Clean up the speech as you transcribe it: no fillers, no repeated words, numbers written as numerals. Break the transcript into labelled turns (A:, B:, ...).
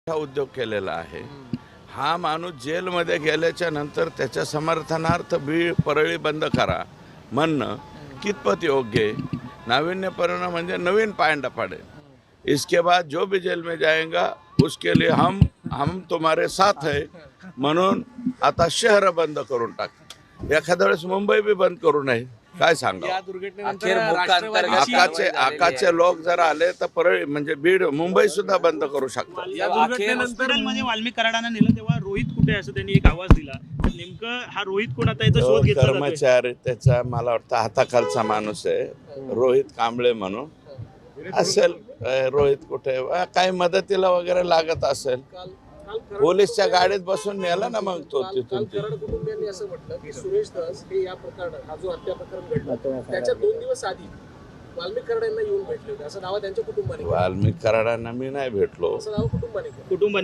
A: हा उद्योग केलेला आहे। हा माणूस जेलमध्ये गेल्याच्या नंतर त्याच्या समर्थनार्थ बीड परळी बंद करा म्हणणं कितपत योग्य आहे? नाविन्यपूर्ण म्हणजे नवीन पायंडा पाडे। इसके बाद जो भी जेल में जाएगा उसके लिए हम तुम्हारे साथ है म्हणून आता शहर बंद करून टाक। एखाद्या वेळेस मुंबई बी बंद करू नये काय सांगा।
B: या दुर्घटनेनंतर राष्ट्रवादीची
A: आकाचे लोक जर आले तर परळी म्हणजे बीड मुंबई सुद्धा बंद करू शकतात।
B: या दुर्घटनेनंतर मध्ये वाल्मिक कराडांना नेलं तेव्हा रोहित कुठे आहे असं त्यांनी एक आवाज दिला। नेमकं हा रोहित कोण आता याचा शोध घेतला जातोय।
A: कर्मचारी त्याचा मला वाटतं हाताखालचा माणूस आहे रोहित कांबळे म्हणून असेल। रोहित कुठे काही मदतीला वगैरे लागत असेल पोलीसच्या गाडीत बसून नेला ना मग तो तिथून।
C: कराड कुटुंबियांनी असं म्हटलं की सुरेश धस हे या प्रकरणात हा जो हत्या प्रकरण घडलं त्याच्या 2 दिवस आधी वाल्मिक कराड यांना येऊन भेटले होते असं दावा त्यांच्या कुटुंबाने केला।
A: वाल्मिक कराडांना मी नाही भेटलो
C: असं दावा कुटुंबाने केला।
B: कुटुंबाने